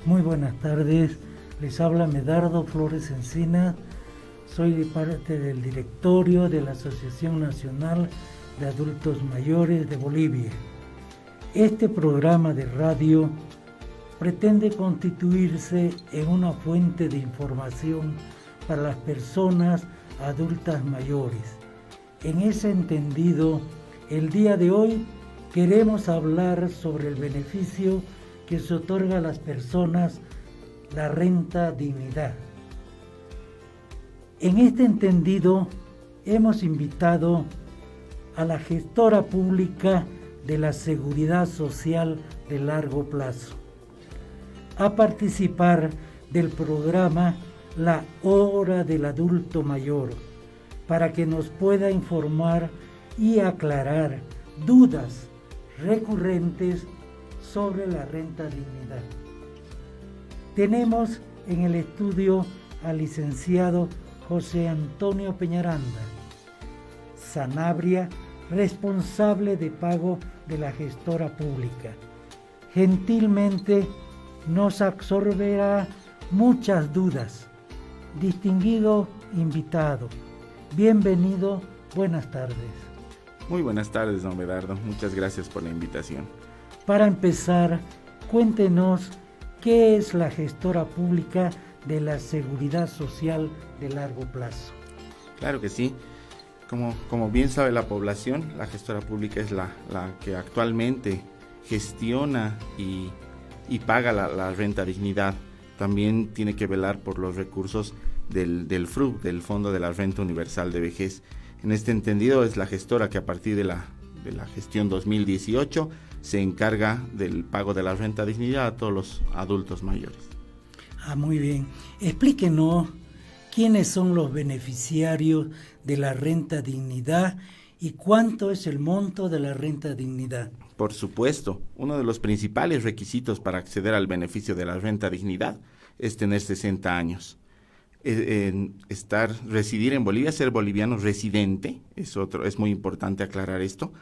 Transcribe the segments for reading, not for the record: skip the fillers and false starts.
Muy buenas tardes, les habla Medardo Flores Encina, soy parte del directorio de la Asociación Nacional de Adultos Mayores de Bolivia. Este programa de radio pretende constituirse en una fuente de información para las personas adultas mayores. En ese entendido, el día de hoy queremos hablar sobre el beneficio que se otorga a las personas la renta dignidad. En este entendido, hemos invitado a la gestora pública de la Seguridad Social de largo plazo a participar del programa La Hora del Adulto Mayor, para que nos pueda informar y aclarar dudas recurrentes sobre la renta dignidad. Tenemos en el estudio al licenciado José Antonio Peñaranda Sanabria, responsable de pago de la gestora pública. Gentilmente nos absorberá muchas dudas. Distinguido invitado, bienvenido, buenas tardes. Muy buenas tardes, don Medardo. Muchas gracias por la invitación. Para empezar, cuéntenos qué es la gestora pública de la Seguridad Social de largo plazo. Claro que sí. Como bien sabe la población, la gestora pública es la que actualmente gestiona y paga la renta dignidad. También tiene que velar por los recursos del FRU, del Fondo de la Renta Universal de Vejez. En este entendido, es la gestora que a partir de la gestión 2018 se encarga del pago de la renta dignidad a todos los adultos mayores. Muy bien. Explíquenos quiénes son los beneficiarios de la renta dignidad y cuánto es el monto de la renta dignidad. Por supuesto, uno de los principales requisitos para acceder al beneficio de la renta dignidad es tener 60 años. Residir en Bolivia, ser boliviano residente, es muy importante aclarar esto.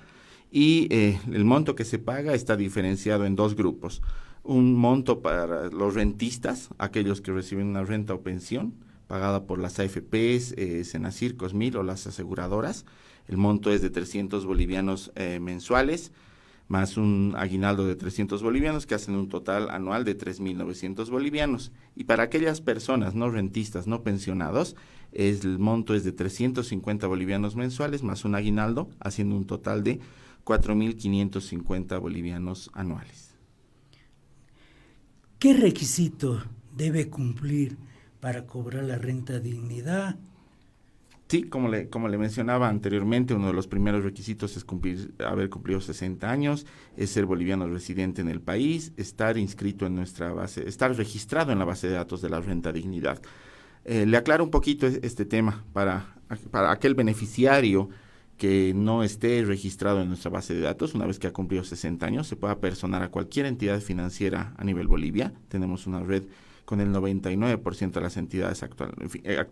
Y el monto que se paga está diferenciado en dos grupos. Un monto para los rentistas, aquellos que reciben una renta o pensión pagada por las AFPs, Senacir, Cosmil o las aseguradoras. El monto es de 300 bolivianos mensuales, más un aguinaldo de 300 bolivianos, que hacen un total anual de 3.900 bolivianos. Y para aquellas personas no rentistas, no pensionados, el monto es de 350 bolivianos mensuales, más un aguinaldo, haciendo un total de 4.550 bolivianos anuales. ¿Qué requisitos debe cumplir para cobrar la renta dignidad? Sí, como le mencionaba anteriormente, uno de los primeros requisitos es haber cumplido 60 años, es ser boliviano residente en el país, estar inscrito en nuestra base, estar registrado en la base de datos de la renta dignidad. Le aclaro un poquito este tema para aquel beneficiario que no esté registrado en nuestra base de datos. Una vez que ha cumplido 60 años, se puede apersonar a cualquier entidad financiera a nivel Bolivia. Tenemos una red con el 99% de las entidades actuales, el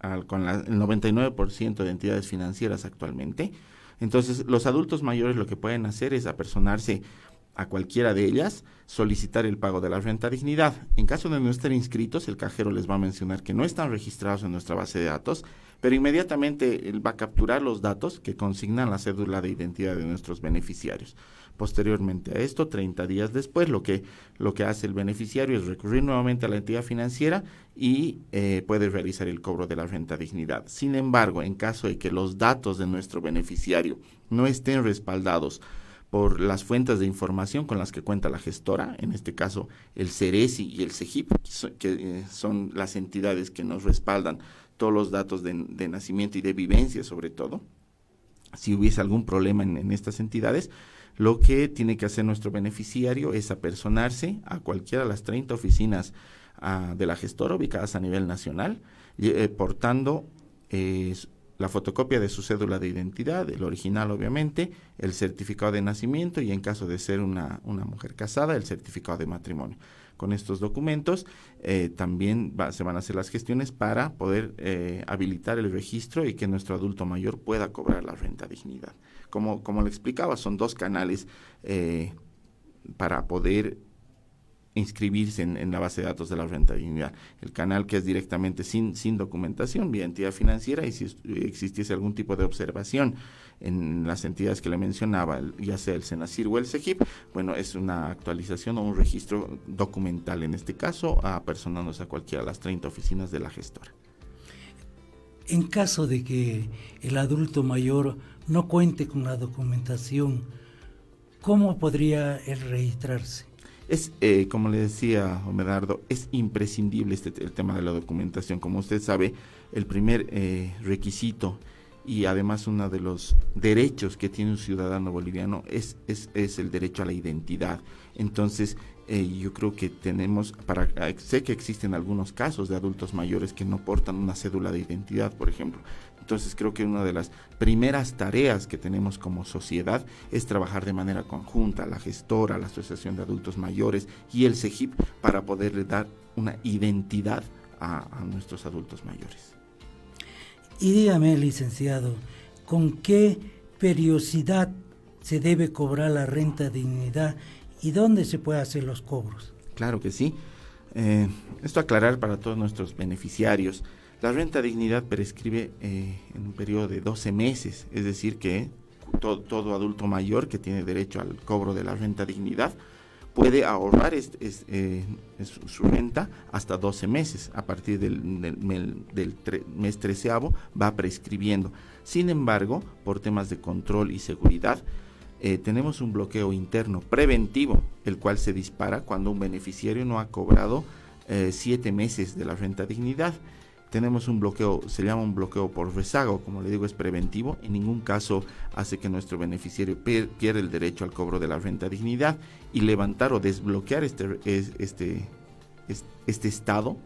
99% de entidades financieras actualmente. Entonces, los adultos mayores lo que pueden hacer es apersonarse a cualquiera de ellas, solicitar el pago de la renta dignidad. En caso de no estar inscritos, el cajero les va a mencionar que no están registrados en nuestra base de datos, pero inmediatamente él va a capturar los datos que consignan la cédula de identidad de nuestros beneficiarios. Posteriormente a esto, 30 días después, lo que hace el beneficiario es recurrir nuevamente a la entidad financiera y puede realizar el cobro de la renta dignidad. Sin embargo, en caso de que los datos de nuestro beneficiario no estén respaldados por las fuentes de información con las que cuenta la gestora, en este caso el CERESI y el CEGIP, que son las entidades que nos respaldan todos los datos de nacimiento y de vivencia sobre todo. Si hubiese algún problema en estas entidades, lo que tiene que hacer nuestro beneficiario es apersonarse a cualquiera de las 30 oficinas de la gestora ubicadas a nivel nacional, portando la fotocopia de su cédula de identidad, el original obviamente, el certificado de nacimiento y en caso de ser una mujer casada, el certificado de matrimonio. Con estos documentos también se van a hacer las gestiones para poder habilitar el registro y que nuestro adulto mayor pueda cobrar la renta dignidad. Como le explicaba, son dos canales para poder inscribirse en la base de datos de la renta dignidad. El canal que es directamente sin documentación, vía entidad financiera, y si existiese algún tipo de observación en las entidades que le mencionaba, ya sea el SENACIR o el SEGIP, bueno, es una actualización o un registro documental, en este caso, apersonándose a cualquiera de las 30 oficinas de la gestora. En caso de que el adulto mayor no cuente con la documentación, ¿cómo podría él registrarse? Es, como le decía Medardo, es imprescindible el tema de la documentación. Como usted sabe, el primer requisito y además uno de los derechos que tiene un ciudadano boliviano es el derecho a la identidad. Entonces, yo creo que tenemos, sé que existen algunos casos de adultos mayores que no portan una cédula de identidad, por ejemplo. Entonces creo que una de las primeras tareas que tenemos como sociedad es trabajar de manera conjunta, la gestora, la Asociación de Adultos Mayores y el SEGIP, para poderle dar una identidad a nuestros adultos mayores. Y dígame, licenciado, ¿con qué periodicidad se debe cobrar la renta dignidad y dónde se puede hacer los cobros? Claro que sí. Esto aclarar para todos nuestros beneficiarios. La renta dignidad prescribe en un periodo de 12 meses, es decir que todo adulto mayor que tiene derecho al cobro de la renta dignidad puede ahorrar su renta hasta 12 meses. A partir del mes 13º va prescribiendo. Sin embargo, por temas de control y seguridad, tenemos un bloqueo interno preventivo, el cual se dispara cuando un beneficiario no ha cobrado 7 meses de la renta dignidad. Tenemos un bloqueo, se llama un bloqueo por rezago, como le digo, es preventivo. En ningún caso hace que nuestro beneficiario pierda el derecho al cobro de la renta dignidad, y levantar o desbloquear este estado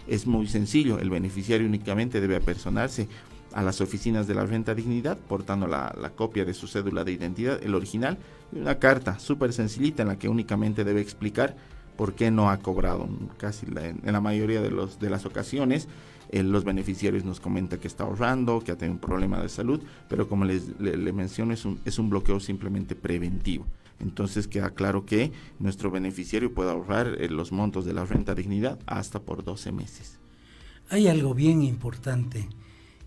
es muy sencillo. El beneficiario únicamente debe apersonarse a las oficinas de la renta dignidad portando la copia de su cédula de identidad, el original, y una carta súper sencillita en la que únicamente debe explicar por qué no ha cobrado. Casi en la mayoría de las ocasiones los beneficiarios nos comentan que está ahorrando, que ha tenido un problema de salud, pero como le menciono, es un bloqueo simplemente preventivo. Entonces queda claro que nuestro beneficiario puede ahorrar los montos de la renta dignidad hasta por 12 meses. Hay algo bien importante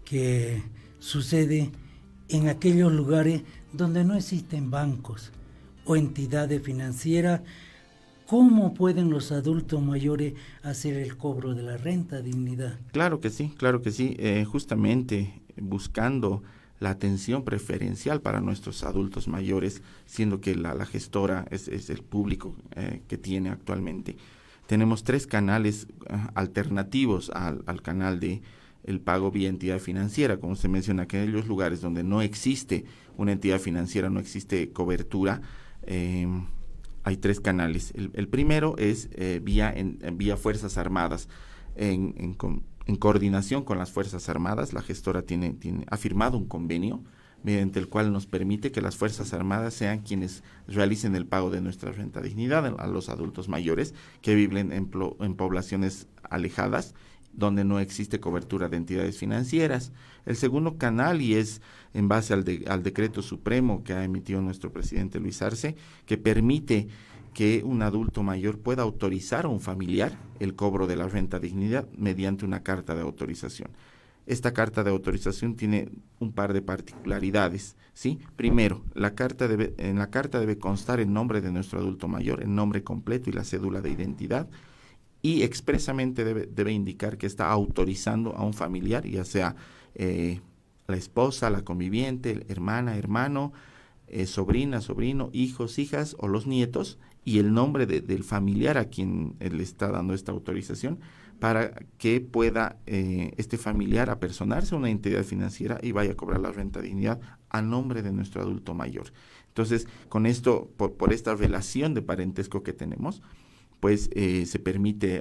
que sucede en aquellos lugares donde no existen bancos o entidades financieras. ¿Cómo pueden los adultos mayores hacer el cobro de la renta dignidad? Claro que sí. Justamente buscando la atención preferencial para nuestros adultos mayores, siendo que la gestora es el público que tiene actualmente. Tenemos 3 canales alternativos al canal de el pago vía entidad financiera. Como se menciona, que en aquellos lugares donde no existe una entidad financiera, no existe cobertura, hay 3 canales. El primero es vía Fuerzas Armadas. En coordinación con las Fuerzas Armadas, la gestora ha firmado un convenio mediante el cual nos permite que las Fuerzas Armadas sean quienes realicen el pago de nuestra renta dignidad a los adultos mayores que viven en poblaciones alejadas, donde no existe cobertura de entidades financieras. El segundo canal, y es en base al decreto supremo que ha emitido nuestro presidente Luis Arce, que permite que un adulto mayor pueda autorizar a un familiar el cobro de la renta dignidad mediante una carta de autorización. Esta carta de autorización tiene un par de particularidades, ¿sí? Primero, en la carta debe constar el nombre de nuestro adulto mayor, el nombre completo y la cédula de identidad, y expresamente debe indicar que está autorizando a un familiar, ya sea la esposa, la conviviente, hermana, hermano, sobrina, sobrino, hijos, hijas o los nietos, y el nombre del familiar a quien le está dando esta autorización, para que pueda este familiar apersonarse a una entidad financiera y vaya a cobrar la renta dignidad a nombre de nuestro adulto mayor. Entonces, con esto, por esta relación de parentesco que tenemos, pues se permite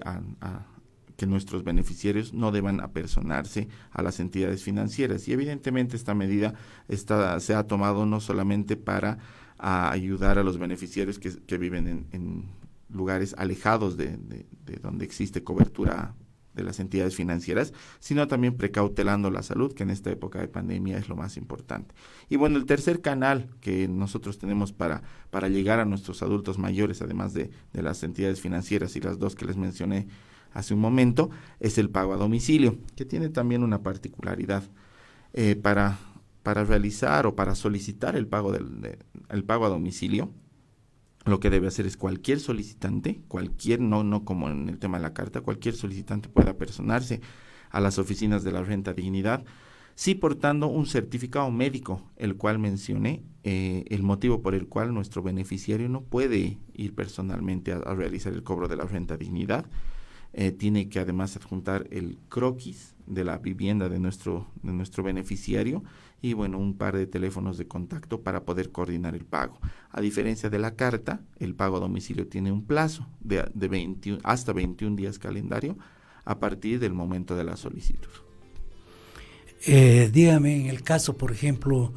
que nuestros beneficiarios no deban apersonarse a las entidades financieras. Y evidentemente esta medida se ha tomado no solamente para ayudar a los beneficiarios que viven en lugares alejados de donde existe cobertura las entidades financieras, sino también precautelando la salud, que en esta época de pandemia es lo más importante. Y bueno, el tercer canal que nosotros tenemos para llegar a nuestros adultos mayores, además de las entidades financieras y las dos que les mencioné hace un momento, es el pago a domicilio, que tiene también una particularidad. Para realizar o para solicitar el pago a domicilio, lo que debe hacer es cualquier solicitante, no como en el tema de la carta, cualquier solicitante puede apersonarse a las oficinas de la Renta Dignidad, sí portando un certificado médico, el cual mencioné, el motivo por el cual nuestro beneficiario no puede ir personalmente a realizar el cobro de la Renta Dignidad. Tiene que además adjuntar el croquis de la vivienda de nuestro beneficiario y bueno, un par de teléfonos de contacto para poder coordinar el pago. A diferencia de la carta, el pago a domicilio tiene un plazo de 21, hasta 21 días calendario a partir del momento de la solicitud. Dígame, en el caso, por ejemplo,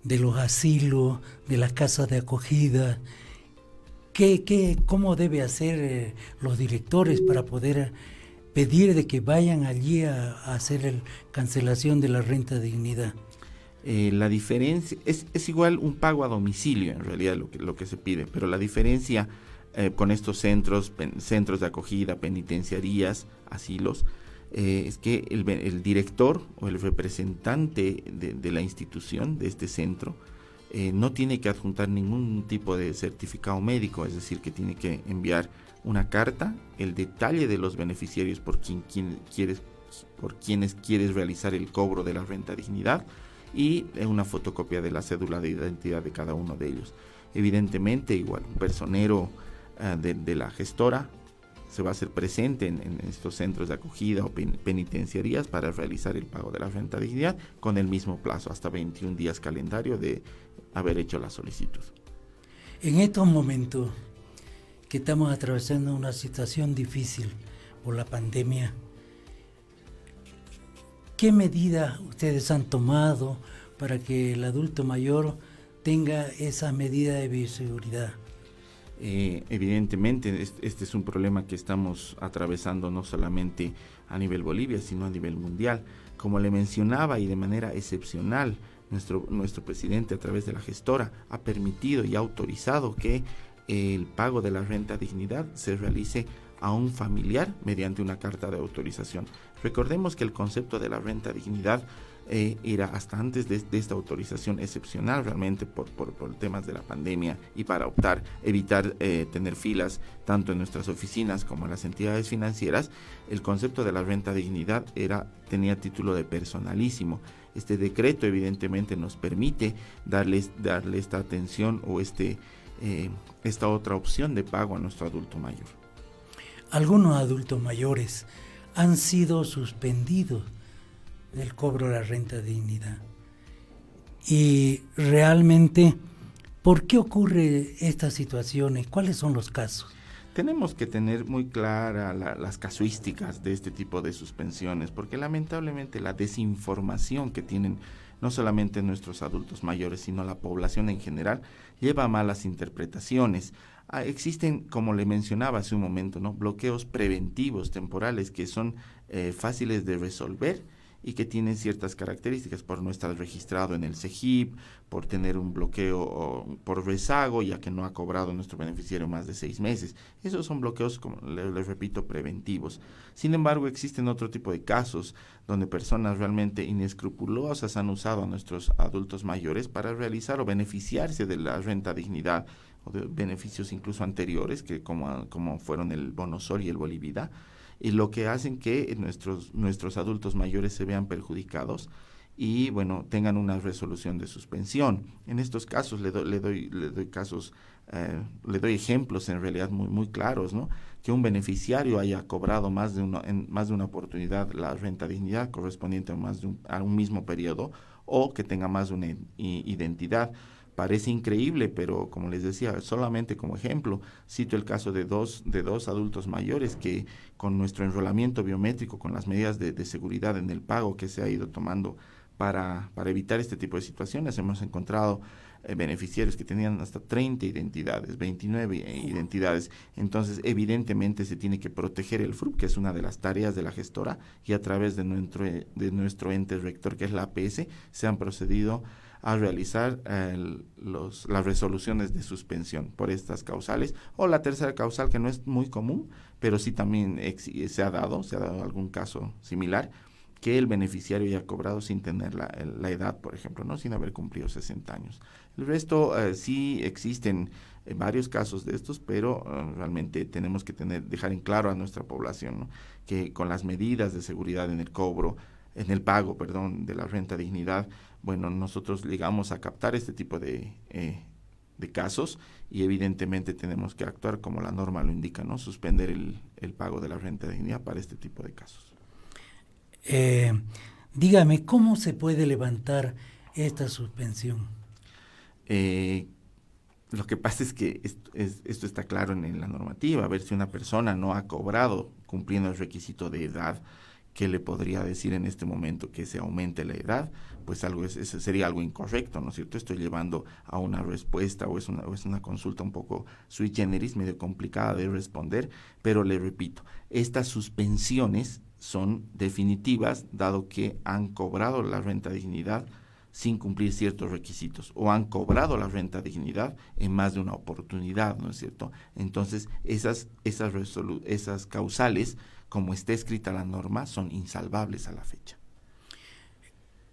de los asilos, de las casas de acogida, ¿cómo debe hacer los directores para poder pedir de que vayan allí a hacer la cancelación de la Renta Dignidad? La diferencia es igual un pago a domicilio, en realidad lo que se pide, pero la diferencia con estos centros de acogida, penitenciarías, asilos, es que el director o el representante de la institución, de este centro, no tiene que adjuntar ningún tipo de certificado médico, es decir, que tiene que enviar una carta, el detalle de los beneficiarios por quienes quieres realizar el cobro de la Renta Dignidad y una fotocopia de la cédula de identidad de cada uno de ellos. Evidentemente, igual, un personero de la gestora se va a hacer presente en estos centros de acogida o penitenciarías para realizar el pago de la Renta Dignidad con el mismo plazo, hasta 21 días calendario de haber hecho la solicitud. En estos momentos que estamos atravesando una situación difícil por la pandemia, ¿qué medidas ustedes han tomado para que el adulto mayor tenga esa medida de bioseguridad? Evidentemente, este es un problema que estamos atravesando no solamente a nivel Bolivia, sino a nivel mundial. Como le mencionaba, y de manera excepcional, nuestro presidente, a través de la gestora, ha permitido y ha autorizado que el pago de la Renta Dignidad se realice a un familiar mediante una carta de autorización. Recordemos que el concepto de la Renta Dignidad era hasta antes de esta autorización excepcional realmente por temas de la pandemia y para evitar tener filas tanto en nuestras oficinas como en las entidades financieras. El concepto de la Renta Dignidad tenía título de personalísimo. Este decreto evidentemente nos permite darle esta atención o esta otra opción de pago a nuestro adulto mayor. Algunos adultos mayores han sido suspendidos del cobro de la Renta Dignidad. Y realmente, ¿por qué ocurre estas situaciones? ¿Cuáles son los casos? Tenemos que tener muy claras las casuísticas de este tipo de suspensiones, porque lamentablemente la desinformación que tienen no solamente nuestros adultos mayores, sino la población en general, lleva a malas interpretaciones. Existen, como le mencionaba hace un momento, ¿no?, bloqueos preventivos temporales que son fáciles de resolver y que tienen ciertas características por no estar registrado en el CEGIP, por tener un bloqueo o por rezago, ya que no ha cobrado nuestro beneficiario más de 6 meses. Esos son bloqueos, como les repito, preventivos. Sin embargo, existen otro tipo de casos donde personas realmente inescrupulosas han usado a nuestros adultos mayores para realizar o beneficiarse de la Renta Dignidad o de beneficios incluso anteriores, que como fueron el Bono Sol y el Bolivida, y lo que hacen que nuestros adultos mayores se vean perjudicados y bueno, tengan una resolución de suspensión. En estos casos le doy ejemplos en realidad muy, muy claros, ¿no? Que un beneficiario haya cobrado en más de una oportunidad la Renta Dignidad correspondiente a un mismo periodo, o que tenga más de una identidad. Parece increíble, pero como les decía, solamente como ejemplo, cito el caso de dos adultos mayores que con nuestro enrolamiento biométrico, con las medidas de seguridad en el pago que se ha ido tomando para evitar este tipo de situaciones, hemos encontrado beneficiarios que tenían hasta 30 identidades, 29 identidades. Entonces, evidentemente se tiene que proteger el FRUP, que es una de las tareas de la gestora, y a través de nuestro ente rector, que es la APS, se han procedido a realizar las resoluciones de suspensión por estas causales, o la tercera causal, que no es muy común, pero sí también se ha dado algún caso similar, que el beneficiario ya ha cobrado sin tener la edad, por ejemplo, ¿no? Sin haber cumplido 60 años. El resto sí existen varios casos de estos, pero realmente tenemos que dejar en claro a nuestra población, ¿no? Que con las medidas de seguridad en el pago de la renta dignidad, bueno, nosotros llegamos a captar este tipo de casos, y evidentemente tenemos que actuar como la norma lo indica, ¿no? Suspender el pago de la renta dignidad para este tipo de casos. Dígame, ¿cómo se puede levantar esta suspensión? Lo que pasa es que esto está claro en la normativa. A ver, si una persona no ha cobrado cumpliendo el requisito de edad, ¿qué le podría decir en este momento? Que se aumente la edad, pues eso sería algo incorrecto, ¿no es cierto? Estoy llevando a una respuesta, o es una consulta un poco sui generis, medio complicada de responder, pero le repito, estas suspensiones son definitivas, dado que han cobrado la renta dignidad sin cumplir ciertos requisitos, o han cobrado la renta dignidad en más de una oportunidad, ¿no es cierto? Entonces, esas causales, como está escrita la norma, son insalvables a la fecha.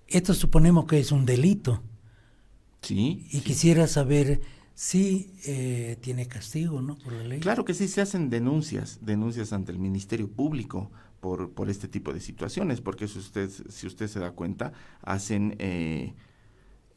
Esto suponemos que es un delito. Sí. Y quisiera saber si tiene castigo, ¿no? Por la ley. Claro que sí, se hacen denuncias ante el Ministerio Público por este tipo de situaciones, porque si usted se da cuenta, hacen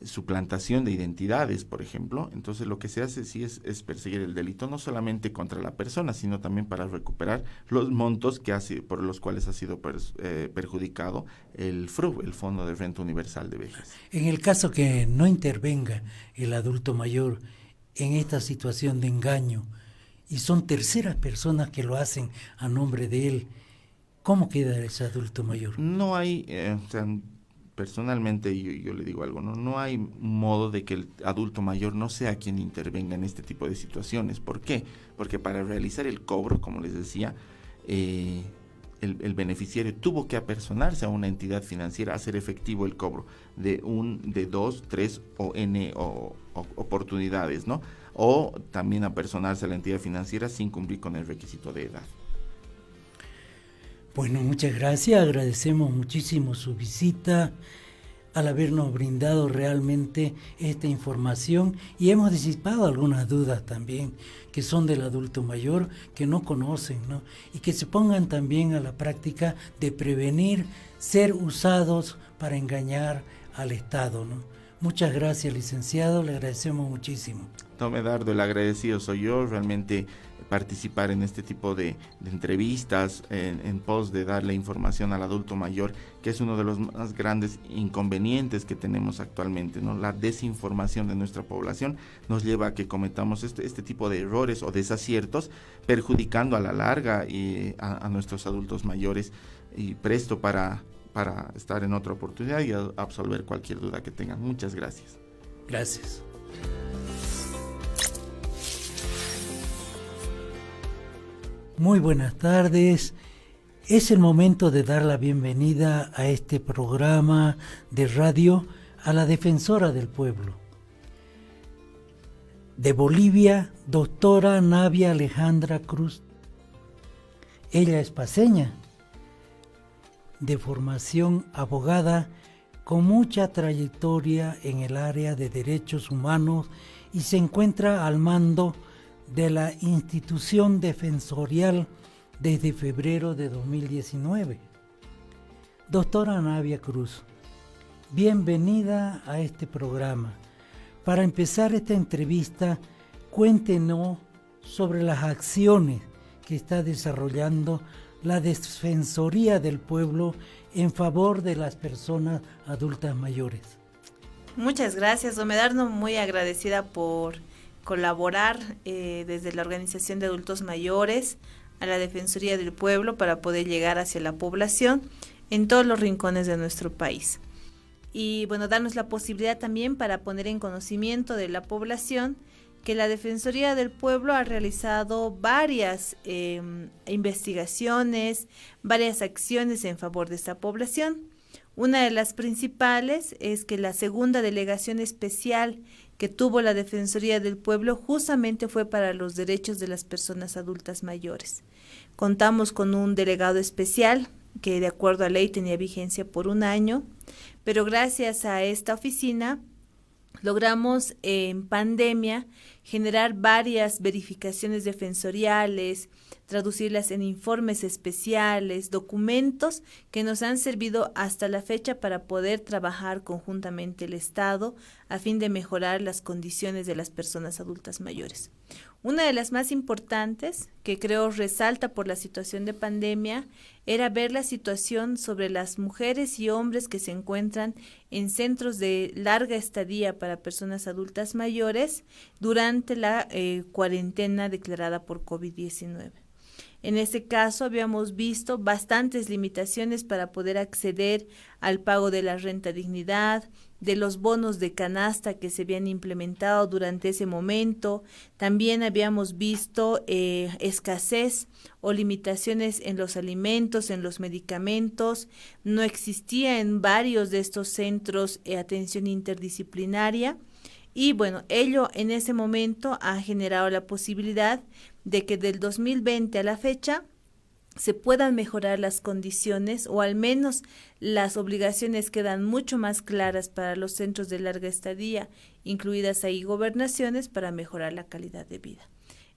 suplantación de identidades, por ejemplo. Entonces lo que se hace sí es perseguir el delito, no solamente contra la persona, sino también para recuperar los montos por los cuales ha sido perjudicado el FRU, el Fondo de Renta Universal de Vejez. En el caso que no intervenga el adulto mayor en esta situación de engaño, y son terceras personas que lo hacen a nombre de él, ¿cómo queda ese adulto mayor? No hay, personalmente yo le digo algo, no hay modo de que el adulto mayor no sea quien intervenga en este tipo de situaciones. ¿Por qué? Porque para realizar el cobro, como les decía, el beneficiario tuvo que apersonarse a una entidad financiera a hacer efectivo el cobro de 2, 3 o N oportunidades, ¿no? O también apersonarse a la entidad financiera sin cumplir con el requisito de edad. Bueno, muchas gracias, agradecemos muchísimo su visita, al habernos brindado realmente esta información, y hemos disipado algunas dudas también que son del adulto mayor, que no conocen, ¿no? Y que se pongan también a la práctica de prevenir ser usados para engañar al Estado, ¿no? Muchas gracias, licenciado, le agradecemos muchísimo. No, Medardo, el agradecido soy yo. Realmente participar en este tipo de entrevistas en pos de darle información al adulto mayor, que es uno de los más grandes inconvenientes que tenemos actualmente, ¿no? La desinformación de nuestra población nos lleva a que cometamos este tipo de errores o desaciertos, perjudicando a la larga a nuestros adultos mayores, y presto para estar en otra oportunidad y absolver cualquier duda que tengan. Muchas gracias. Gracias. Muy buenas tardes. Es el momento de dar la bienvenida a este programa de radio a la defensora del pueblo. De Bolivia, doctora Navia Alejandra Cruz. Ella es paceña, de formación abogada, con mucha trayectoria en el área de derechos humanos, y se encuentra al mando de la institución defensorial desde febrero de 2019. Doctora Navia Cruz, bienvenida a este programa. Para empezar esta entrevista, cuéntenos sobre las acciones que está desarrollando la Defensoría del Pueblo en favor de las personas adultas mayores. Muchas gracias, don Medardo, muy agradecida por colaborar desde la Organización de Adultos Mayores a la Defensoría del Pueblo para poder llegar hacia la población en todos los rincones de nuestro país. y bueno, darnos la posibilidad también para poner en conocimiento de la población que la Defensoría del Pueblo ha realizado varias investigaciones, varias acciones en favor de esta población. Una de las principales es que la segunda delegación especial que tuvo la Defensoría del Pueblo justamente fue para los derechos de las personas adultas mayores. Contamos con un delegado especial que de acuerdo a ley tenía vigencia por 1 año, pero gracias a esta oficina logramos en pandemia generar varias verificaciones defensoriales, traducirlas en informes especiales, documentos que nos han servido hasta la fecha para poder trabajar conjuntamente el Estado a fin de mejorar las condiciones de las personas adultas mayores. Una de las más importantes, que creo resalta por la situación de pandemia, era ver la situación sobre las mujeres y hombres que se encuentran en centros de larga estadía para personas adultas mayores durante la cuarentena declarada por COVID-19. En este caso habíamos visto bastantes limitaciones para poder acceder al pago de la renta dignidad, de los bonos de canasta que se habían implementado durante ese momento. También habíamos visto escasez o limitaciones en los alimentos, en los medicamentos. No existía en varios de estos centros atención interdisciplinaria. Y bueno, ello en ese momento ha generado la posibilidad de que del 2020 a la fecha se puedan mejorar las condiciones o al menos las obligaciones quedan mucho más claras para los centros de larga estadía, incluidas ahí gobernaciones, para mejorar la calidad de vida.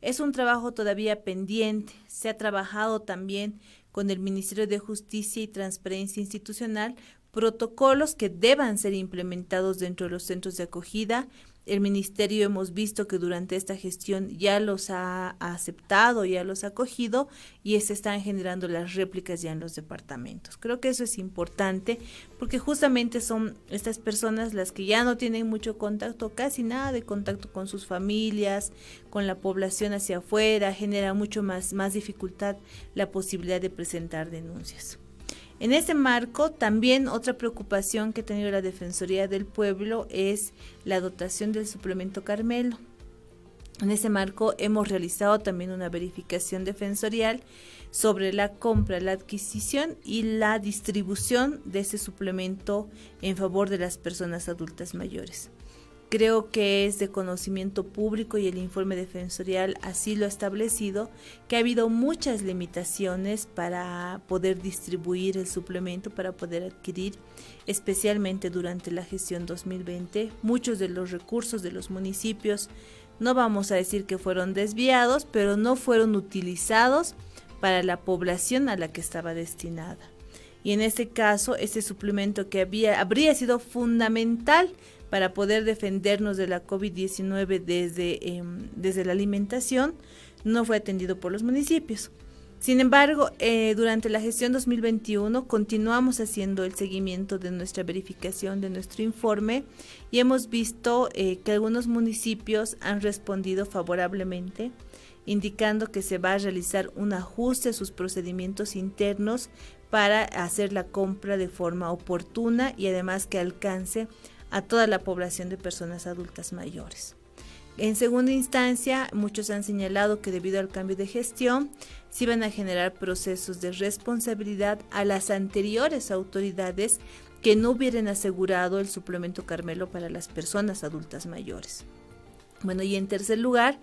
Es un trabajo todavía pendiente, se ha trabajado también con el Ministerio de Justicia y Transparencia Institucional, protocolos que deban ser implementados dentro de los centros de acogida. El Ministerio hemos visto que durante esta gestión ya los ha aceptado, ya los ha acogido y se están generando las réplicas ya en los departamentos. Creo que eso es importante porque justamente son estas personas las que ya no tienen mucho contacto, casi nada de contacto con sus familias, con la población hacia afuera, genera mucho más dificultad la posibilidad de presentar denuncias. En ese marco, también otra preocupación que ha tenido la Defensoría del Pueblo es la dotación del suplemento Carmelo. En ese marco hemos realizado también una verificación defensorial sobre la compra, la adquisición y la distribución de ese suplemento en favor de las personas adultas mayores. Creo que es de conocimiento público y el informe defensorial así lo ha establecido, que ha habido muchas limitaciones para poder distribuir el suplemento, para poder adquirir, especialmente durante la gestión 2020. Muchos de los recursos de los municipios, no vamos a decir que fueron desviados, pero no fueron utilizados para la población a la que estaba destinada. Y en este caso, este suplemento que habría sido fundamental para poder defendernos de la COVID-19 desde la alimentación, no fue atendido por los municipios. Sin embargo, durante la gestión 2021 continuamos haciendo el seguimiento de nuestra verificación, de nuestro informe, y hemos visto que algunos municipios han respondido favorablemente, indicando que se va a realizar un ajuste a sus procedimientos internos para hacer la compra de forma oportuna y además que alcance a toda la población de personas adultas mayores. En segunda instancia, muchos han señalado que debido al cambio de gestión, se iban a generar procesos de responsabilidad a las anteriores autoridades que no hubieran asegurado el suplemento Carmelo para las personas adultas mayores. Bueno, y en tercer lugar,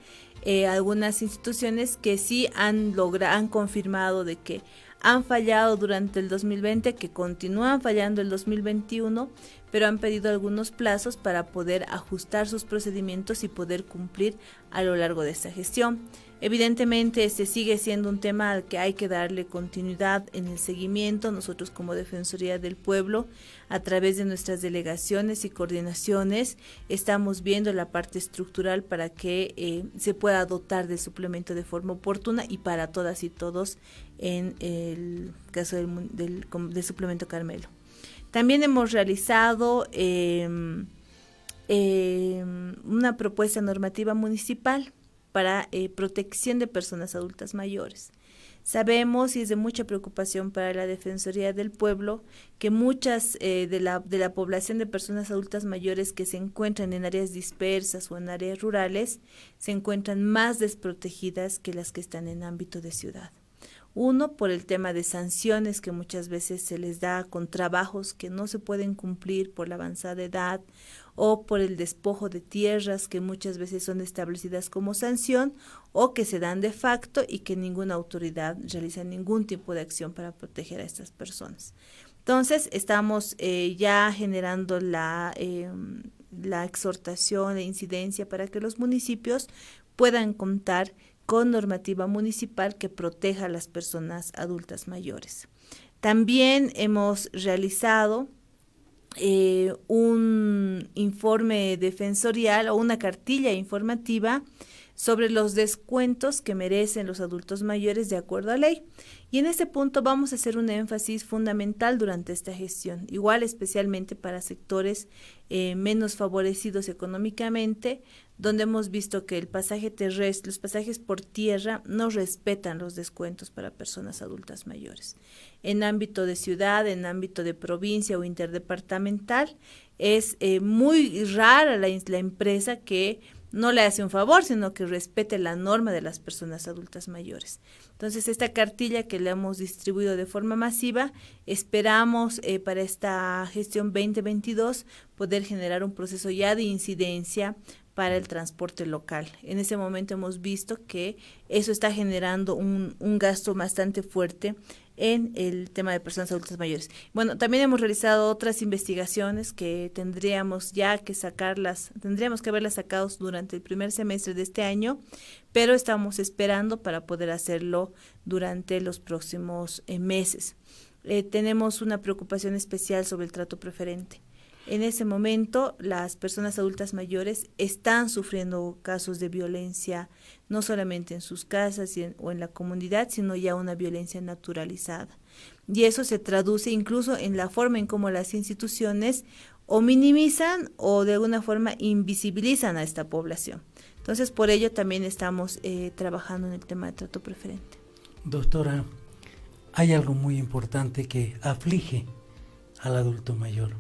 algunas instituciones que sí han confirmado de que han fallado durante el 2020, que continúan fallando el 2021, pero han pedido algunos plazos para poder ajustar sus procedimientos y poder cumplir a lo largo de esta gestión. Evidentemente, este sigue siendo un tema al que hay que darle continuidad en el seguimiento. Nosotros como Defensoría del Pueblo, a través de nuestras delegaciones y coordinaciones, estamos viendo la parte estructural para que se pueda dotar del suplemento de forma oportuna y para todas y todos en el caso del suplemento Carmelo. También hemos realizado una propuesta normativa municipal para protección de personas adultas mayores. Sabemos, y es de mucha preocupación para la Defensoría del Pueblo, que muchas de la población de personas adultas mayores que se encuentran en áreas dispersas o en áreas rurales se encuentran más desprotegidas que las que están en ámbito de ciudad. Uno, por el tema de sanciones que muchas veces se les da con trabajos que no se pueden cumplir por la avanzada edad, o por el despojo de tierras que muchas veces son establecidas como sanción o que se dan de facto y que ninguna autoridad realiza ningún tipo de acción para proteger a estas personas. Entonces, estamos ya generando la exhortación e incidencia para que los municipios puedan contar con normativa municipal que proteja a las personas adultas mayores. También hemos realizado un informe defensorial o una cartilla informativa sobre los descuentos que merecen los adultos mayores de acuerdo a ley. Y en este punto vamos a hacer un énfasis fundamental durante esta gestión, igual especialmente para sectores menos favorecidos económicamente, donde hemos visto que el pasaje terrestre, los pasajes por tierra no respetan los descuentos para personas adultas mayores. En ámbito de ciudad, en ámbito de provincia o interdepartamental, es muy rara la empresa que no le hace un favor, sino que respete la norma de las personas adultas mayores. Entonces, esta cartilla que le hemos distribuido de forma masiva, esperamos para esta gestión 2022 poder generar un proceso ya de incidencia para el transporte local. En ese momento hemos visto que eso está generando un gasto bastante fuerte en el tema de personas adultas mayores. Bueno, también hemos realizado otras investigaciones que tendríamos que haberlas sacado durante el primer semestre de este año, pero estamos esperando para poder hacerlo durante los próximos meses. Tenemos una preocupación especial sobre el trato preferente. En ese momento, las personas adultas mayores están sufriendo casos de violencia, no solamente en sus casas o en la comunidad, sino ya una violencia naturalizada. Y eso se traduce incluso en la forma en cómo las instituciones o minimizan o de alguna forma invisibilizan a esta población. Entonces, por ello también estamos trabajando en el tema de trato preferente. Doctora, hay algo muy importante que aflige al adulto mayor,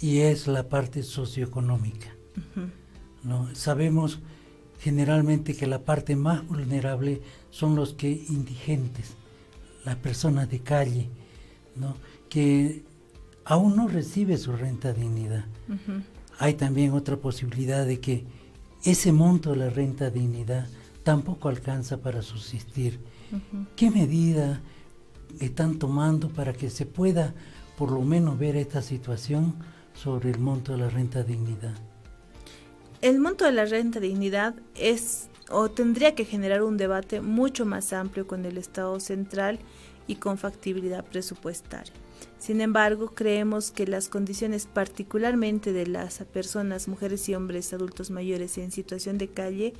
y es la parte socioeconómica. Uh-huh. ¿No? Sabemos generalmente que la parte más vulnerable son los que indigentes, las personas de calle, ¿no? Que aún no recibe su renta dignidad. Uh-huh. Hay también otra posibilidad de que ese monto de la renta dignidad tampoco alcanza para subsistir. Uh-huh. ¿Qué medida están tomando para que se pueda por lo menos ver esta situación sobre el monto de la renta dignidad? El monto de la renta dignidad tendría que generar un debate mucho más amplio con el Estado central y con factibilidad presupuestaria. Sin embargo, creemos que las condiciones particularmente de las personas, mujeres y hombres adultos mayores en situación de calle,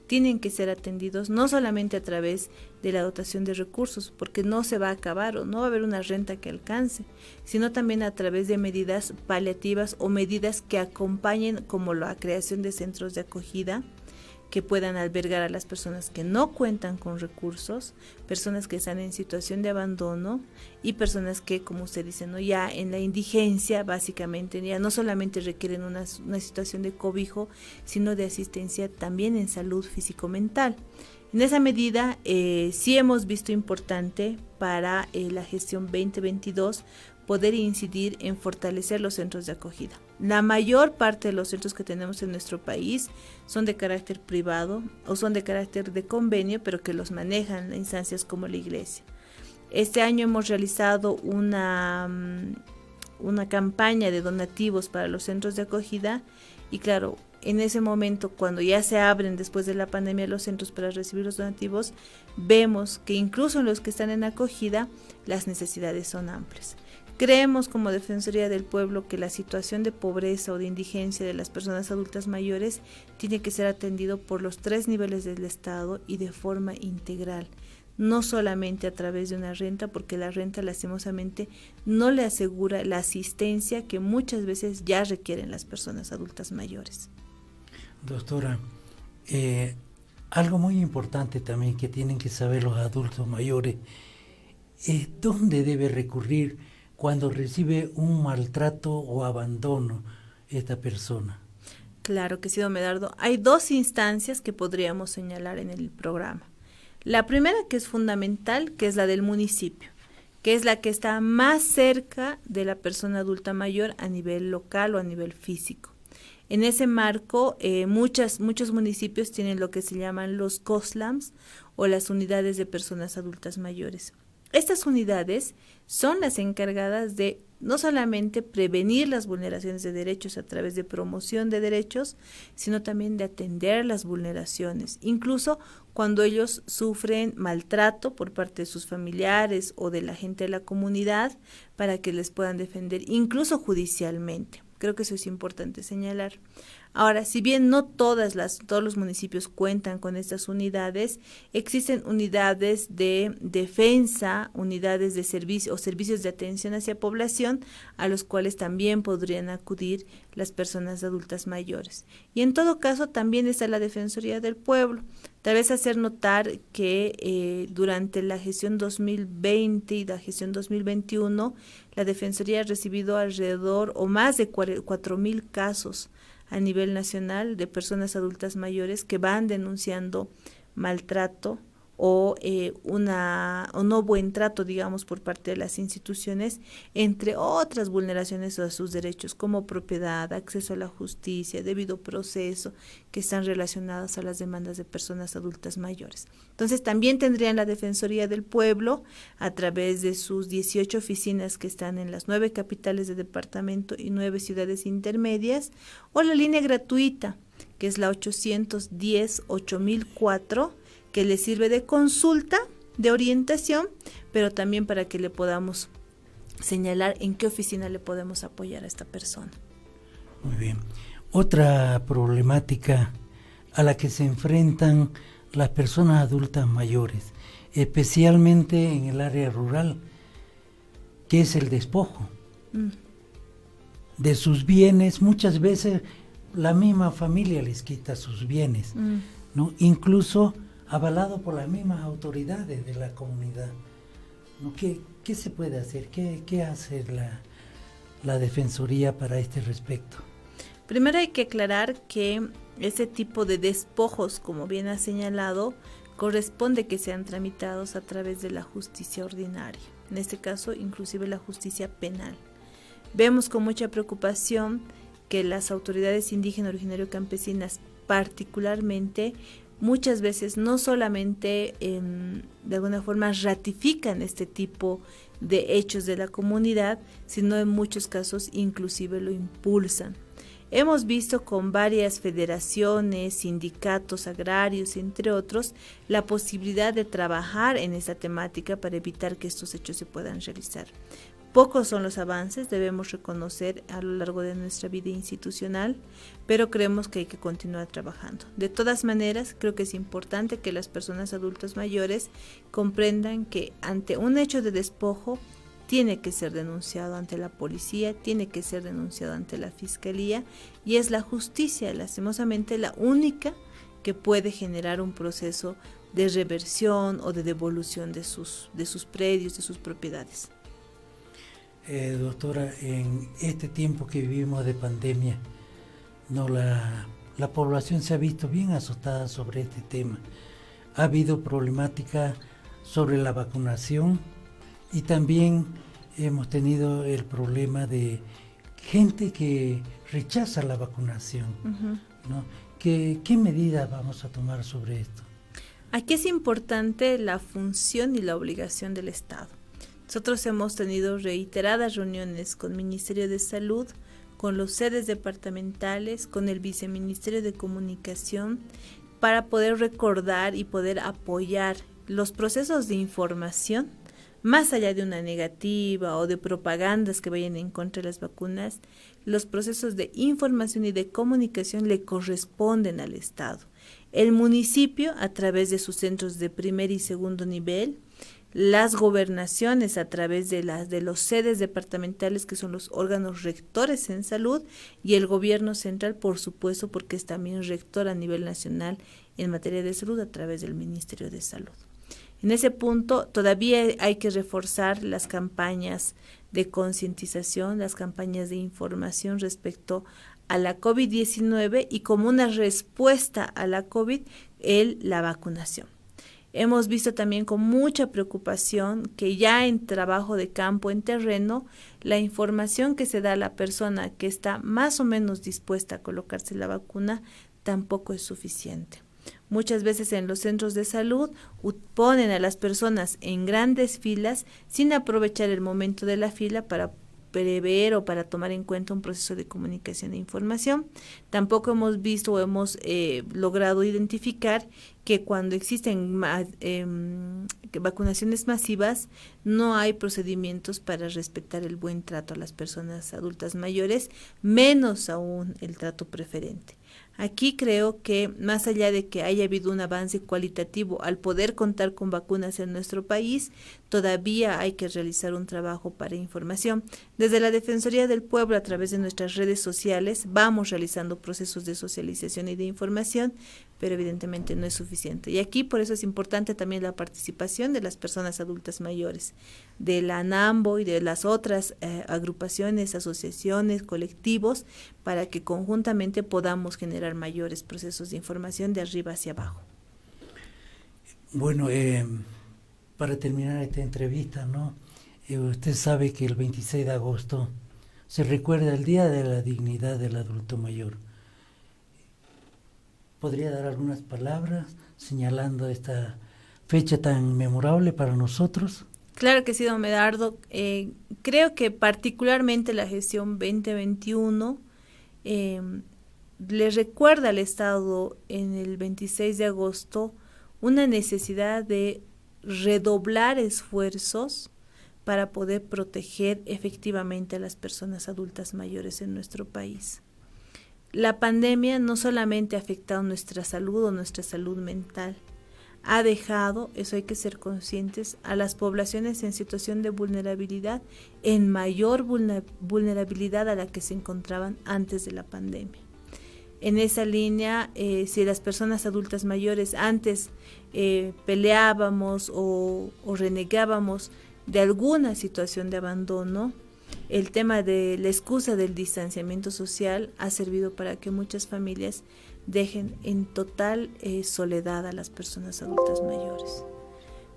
tienen que ser atendidos no solamente a través de la dotación de recursos, porque no se va a acabar o no va a haber una renta que alcance, sino también a través de medidas paliativas o medidas que acompañen, como la creación de centros de acogida, que puedan albergar a las personas que no cuentan con recursos, personas que están en situación de abandono y personas que, como usted dice, ¿no? Ya en la indigencia básicamente ya no solamente requieren una situación de cobijo, sino de asistencia también en salud físico-mental. En esa medida sí hemos visto importante para la gestión 2022 poder incidir en fortalecer los centros de acogida. La mayor parte de los centros que tenemos en nuestro país son de carácter privado o son de carácter de convenio, pero que los manejan instancias como la iglesia. Este año hemos realizado una campaña de donativos para los centros de acogida y claro, en ese momento, cuando ya se abren después de la pandemia los centros para recibir los donativos, vemos que incluso en los que están en acogida, las necesidades son amplias. Creemos como Defensoría del Pueblo que la situación de pobreza o de indigencia de las personas adultas mayores tiene que ser atendido por los 3 niveles del Estado y de forma integral, no solamente a través de una renta, porque la renta lastimosamente no le asegura la asistencia que muchas veces ya requieren las personas adultas mayores. Doctora, Algo muy importante también que tienen que saber los adultos mayores es dónde debe recurrir cuando recibe un maltrato o abandono esta persona. Claro que sí, don Medardo. Hay dos instancias que podríamos señalar en el programa. La primera, que es fundamental, que es la del municipio, que es la que está más cerca de la persona adulta mayor a nivel local o a nivel físico. En ese marco, muchos municipios tienen lo que se llaman los COSLAMs o las unidades de personas adultas mayores. Estas unidades son las encargadas de no solamente prevenir las vulneraciones de derechos a través de promoción de derechos, sino también de atender las vulneraciones, incluso cuando ellos sufren maltrato por parte de sus familiares o de la gente de la comunidad, para que les puedan defender, incluso judicialmente. Creo que eso es importante señalar. Ahora, si bien no todos los municipios cuentan con estas unidades, existen unidades de defensa, unidades de servicio o servicios de atención hacia población, a los cuales también podrían acudir las personas adultas mayores. Y en todo caso, también está la Defensoría del Pueblo. Tal vez hacer notar que durante la gestión 2020 y la gestión 2021, la Defensoría ha recibido alrededor o más de 4,000 casos a nivel nacional de personas adultas mayores que van denunciando maltrato o no buen trato, digamos, por parte de las instituciones, entre otras vulneraciones a sus derechos como propiedad, acceso a la justicia, debido proceso, que están relacionadas a las demandas de personas adultas mayores. Entonces, también tendrían la Defensoría del Pueblo, a través de sus 18 oficinas que están en las 9 capitales de departamento y 9 ciudades intermedias, o la línea gratuita, que es la 810-8004, que le sirve de consulta, de orientación, pero también para que le podamos señalar en qué oficina le podemos apoyar a esta persona. Muy bien. Otra problemática a la que se enfrentan las personas adultas mayores, especialmente en el área rural, que es el despojo de sus bienes. Muchas veces la misma familia les quita sus bienes, ¿no? Incluso avalado por las mismas autoridades de la comunidad, ¿no? ¿Qué se puede hacer? ¿Qué hace la Defensoría para este respecto? Primero hay que aclarar que ese tipo de despojos, como bien ha señalado, corresponde que sean tramitados a través de la justicia ordinaria, en este caso inclusive la justicia penal. Vemos con mucha preocupación que las autoridades indígenas originarias campesinas particularmente muchas veces no solamente de alguna forma ratifican este tipo de hechos de la comunidad, sino en muchos casos inclusive lo impulsan. Hemos visto con varias federaciones, sindicatos agrarios, entre otros, la posibilidad de trabajar en esta temática para evitar que estos hechos se puedan realizar. Pocos son los avances, debemos reconocer a lo largo de nuestra vida institucional, pero creemos que hay que continuar trabajando. De todas maneras, creo que es importante que las personas adultas mayores comprendan que ante un hecho de despojo tiene que ser denunciado ante la policía, tiene que ser denunciado ante la fiscalía, y es la justicia, lastimosamente, la única que puede generar un proceso de reversión o de devolución de sus predios, de sus propiedades. Doctora, en este tiempo que vivimos de pandemia, no la población se ha visto bien asustada sobre este tema. Ha habido problemática sobre la vacunación y también hemos tenido el problema de gente que rechaza la vacunación, ¿no? ¿Qué medidas vamos a tomar sobre esto? Aquí es importante la función y la obligación del Estado. Nosotros hemos tenido reiteradas reuniones con el Ministerio de Salud, con los sedes departamentales, con el Viceministerio de Comunicación, para poder recordar y poder apoyar los procesos de información, más allá de una negativa o de propagandas que vayan en contra de las vacunas. Los procesos de información y de comunicación le corresponden al Estado. El municipio, a través de sus centros de primer y segundo nivel, las gobernaciones a través de los sedes departamentales, que son los órganos rectores en salud, y el gobierno central, por supuesto, porque es también rector a nivel nacional en materia de salud a través del Ministerio de Salud. En ese punto todavía hay que reforzar las campañas de concientización, las campañas de información respecto a la COVID-19 y como una respuesta a la COVID, la vacunación. Hemos visto también con mucha preocupación que ya en trabajo de campo, en terreno, la información que se da a la persona que está más o menos dispuesta a colocarse la vacuna tampoco es suficiente. Muchas veces en los centros de salud ponen a las personas en grandes filas sin aprovechar el momento de la fila para prever o para tomar en cuenta un proceso de comunicación e información. Tampoco hemos visto o hemos logrado identificar que cuando existen vacunaciones masivas no hay procedimientos para respetar el buen trato a las personas adultas mayores, menos aún el trato preferente. Aquí creo que más allá de que haya habido un avance cualitativo al poder contar con vacunas en nuestro país, todavía hay que realizar un trabajo para información. Desde la Defensoría del Pueblo, a través de nuestras redes sociales, vamos realizando procesos de socialización y de información, pero evidentemente no es suficiente. Y aquí por eso es importante también la participación de las personas adultas mayores, de la ANAMBO y de las otras agrupaciones, asociaciones, colectivos, para que conjuntamente podamos generar mayores procesos de información de arriba hacia abajo. Bueno, para terminar esta entrevista, ¿no? Usted sabe que el 26 de agosto se recuerda el Día de la Dignidad del Adulto Mayor. ¿Podría dar algunas palabras señalando esta fecha tan memorable para nosotros? Claro que sí, don Medardo. Creo que particularmente la gestión 2021 le recuerda al Estado en el 26 de agosto una necesidad de redoblar esfuerzos para poder proteger efectivamente a las personas adultas mayores en nuestro país. La pandemia no solamente ha afectado nuestra salud o nuestra salud mental, ha dejado, eso hay que ser conscientes, a las poblaciones en situación de vulnerabilidad en mayor vulnerabilidad a la que se encontraban antes de la pandemia. En esa línea, si las personas adultas mayores antes peleábamos o renegábamos de alguna situación de abandono, el tema de la excusa del distanciamiento social ha servido para que muchas familias dejen en total soledad a las personas adultas mayores.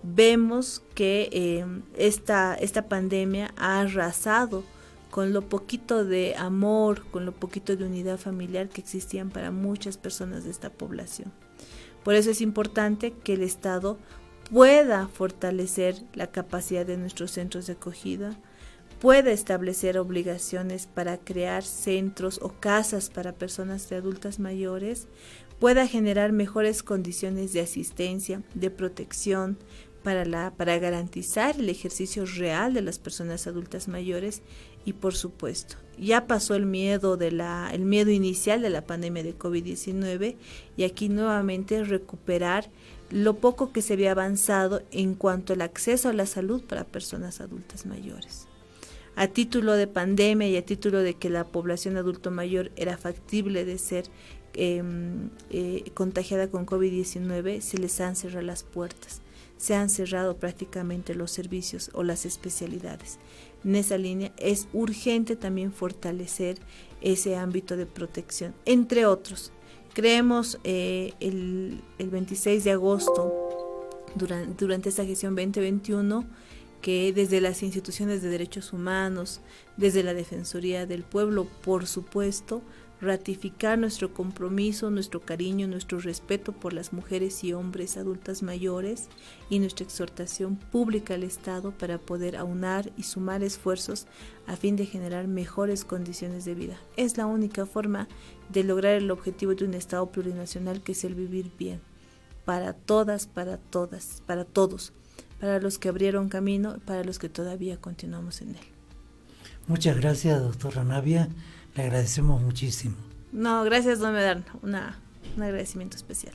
Vemos que esta pandemia ha arrasado con lo poquito de amor, con lo poquito de unidad familiar que existían para muchas personas de esta población. Por eso es importante que el Estado pueda fortalecer la capacidad de nuestros centros de acogida, pueda establecer obligaciones para crear centros o casas para personas de adultas mayores, pueda generar mejores condiciones de asistencia, de protección, para garantizar el ejercicio real de las personas adultas mayores y por supuesto, ya pasó el miedo inicial de la pandemia de COVID-19 y aquí nuevamente recuperar lo poco que se había avanzado en cuanto al acceso a la salud para personas adultas mayores. A título de pandemia y a título de que la población adulto mayor era factible de ser contagiada con COVID-19, se les han cerrado las puertas. Se han cerrado prácticamente los servicios o las especialidades. En esa línea es urgente también fortalecer ese ámbito de protección, entre otros. Creemos el 26 de agosto, durante esta gestión 2021, que desde las instituciones de derechos humanos, desde la Defensoría del Pueblo, por supuesto, ratificar nuestro compromiso, nuestro cariño, nuestro respeto por las mujeres y hombres adultas mayores y nuestra exhortación pública al Estado para poder aunar y sumar esfuerzos a fin de generar mejores condiciones de vida. Es la única forma de lograr el objetivo de un Estado plurinacional, que es el vivir bien, para todas, para todos, para los que abrieron camino y para los que todavía continuamos en él. Muchas gracias, doctora Navia. Le agradecemos muchísimo. No, gracias, don Medardo. Un agradecimiento especial.